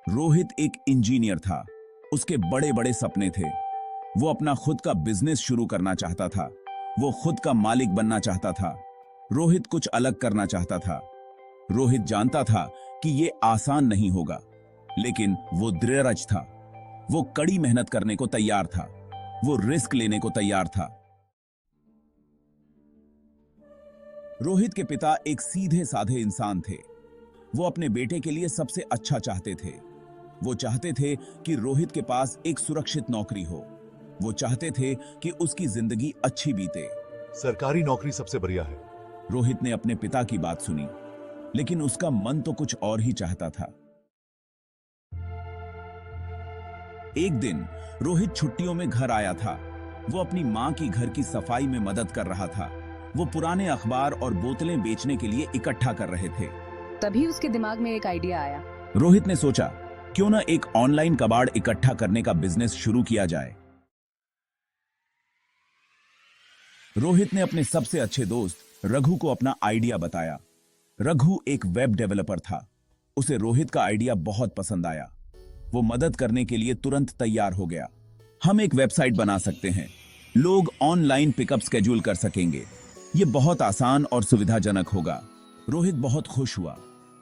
रोहित एक इंजीनियर था। उसके बड़े बड़े सपने थे। वो अपना खुद का बिजनेस शुरू करना चाहता था। वो खुद का मालिक बनना चाहता था। रोहित कुछ अलग करना चाहता था। रोहित जानता था कि ये आसान नहीं होगा, लेकिन वो दृढ़ था। वो कड़ी मेहनत करने को तैयार था। वो रिस्क लेने को तैयार था। रोहित के पिता एक सीधे साधे इंसान थे। वो अपने बेटे के लिए सबसे अच्छा चाहते थे। वो चाहते थे कि रोहित के पास एक सुरक्षित नौकरी हो। वो चाहते थे कि उसकी जिंदगी अच्छी बीते। सरकारी नौकरी सबसे बढ़िया है। रोहित ने अपने पिता की बात सुनी, लेकिन उसका मन तो कुछ और ही चाहता था। एक दिन रोहित छुट्टियों में घर आया था। वो अपनी मां की घर की सफाई में मदद कर रहा था। वो पुराने अखबार और बोतलें बेचने के लिए इकट्ठा कर रहे थे। तभी उसके दिमाग में एक आइडिया आया। रोहित ने सोचा, क्यों ना एक ऑनलाइन कबाड़ इकट्ठा करने का बिजनेस शुरू किया जाए। रोहित ने अपने सबसे अच्छे दोस्त रघु को अपना आइडिया बताया। रघु एक वेब डेवलपर था। उसे रोहित का आइडिया बहुत पसंद आया। वो मदद करने के लिए तुरंत तैयार हो गया। हम एक वेबसाइट बना सकते हैं। लोग ऑनलाइन पिकअप शेड्यूल कर सकेंगे। ये बहुत आसान और सुविधाजनक होगा। रोहित बहुत खुश हुआ।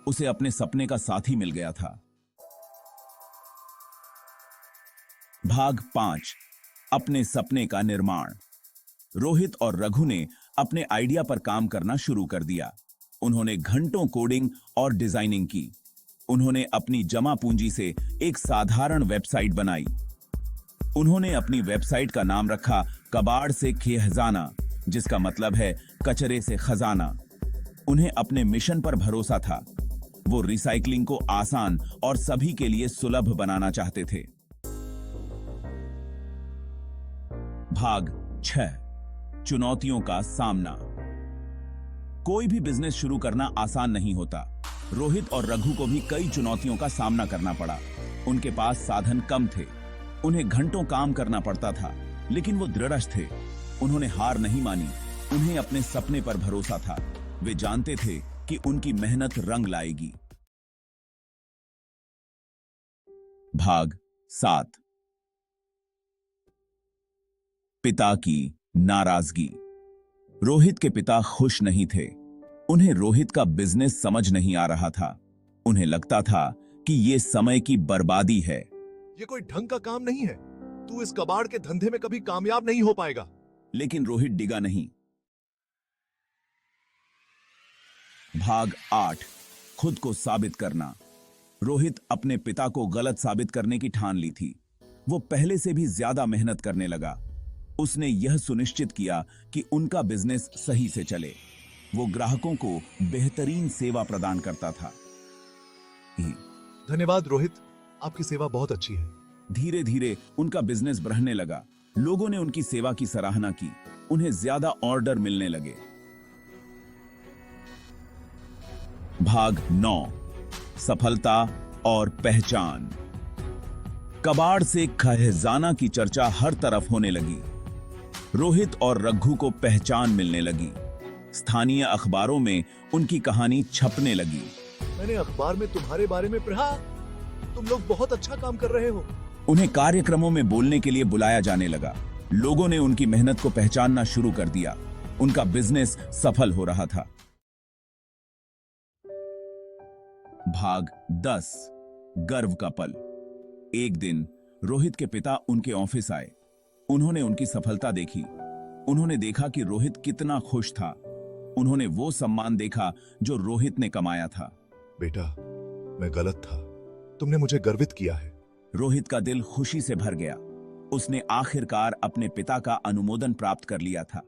उसे अपने सपने का साथी मिल गया था। भाग 5, अपने सपने का निर्माण। रोहित और रघु ने अपने आइडिया पर काम करना शुरू कर दिया। उन्होंने घंटों कोडिंग और डिजाइनिंग की। उन्होंने अपनी जमा पूंजी से एक साधारण वेबसाइट बनाई। उन्होंने अपनी वेबसाइट का नाम रखा कबाड़ से खजाना, जिसका मतलब है कचरे से खजाना। उन्हें अपने मिशन पर भरोसा था। वो रिसाइकलिंग को आसान और सभी के लिए सुलभ बनाना चाहते थे। भाग 6, चुनौतियों का सामना। कोई भी बिजनेस शुरू करना आसान नहीं होता। रोहित और रघु को भी कई चुनौतियों का सामना करना पड़ा। उनके पास साधन कम थे। उन्हें घंटों काम करना पड़ता था, लेकिन वो दृढ़ थे। उन्होंने हार नहीं मानी। उन्हें अपने सपने पर भरोसा था। वे जानते थे कि उनकी मेहनत रंग लाएगी। भाग 7, पिता की नाराजगी। रोहित के पिता खुश नहीं थे। उन्हें रोहित का बिजनेस समझ नहीं आ रहा था। उन्हें लगता था कि यह समय की बर्बादी है। ये कोई ढंग का काम नहीं है। तू इस कबाड़ के धंधे में कभी कामयाब नहीं हो पाएगा। लेकिन रोहित डिगा नहीं। भाग 8, खुद को साबित करना। रोहित अपने पिता को गलत साबित करने की ठान ली थी। वो पहले से भी ज्यादा मेहनत करने लगा। उसने यह सुनिश्चित किया कि उनका बिजनेस सही से चले। वो ग्राहकों को बेहतरीन सेवा प्रदान करता था। धन्यवाद रोहित, आपकी सेवा बहुत अच्छी है। धीरे धीरे उनका बिजनेस बढ़ने लगा। लोगों ने उनकी सेवा की सराहना की। उन्हें ज्यादा ऑर्डर मिलने लगे। भाग 9, सफलता और पहचान। कबाड़ से खजाना की चर्चा हर तरफ होने लगी। रोहित और रघु को पहचान मिलने लगी। स्थानीय अखबारों में उनकी कहानी छपने लगी। मैंने अखबार में तुम्हारे बारे में पढ़ा। तुम लोग बहुत अच्छा काम कर रहे हो। उन्हें कार्यक्रमों में बोलने के लिए बुलाया जाने लगा। लोगों ने उनकी मेहनत को पहचानना शुरू कर दिया। उनका बिजनेस सफल हो रहा था। भाग 10, गर्व का पल। एक दिन रोहित के पिता उनके ऑफिस आए। उन्होंने उनकी सफलता देखी। उन्होंने देखा कि रोहित कितना खुश था। उन्होंने वो सम्मान देखा जो रोहित ने कमाया था। बेटा, मैं गलत था। तुमने मुझे गर्वित किया है। रोहित का दिल खुशी से भर गया। उसने आखिरकार अपने पिता का अनुमोदन प्राप्त कर लिया था।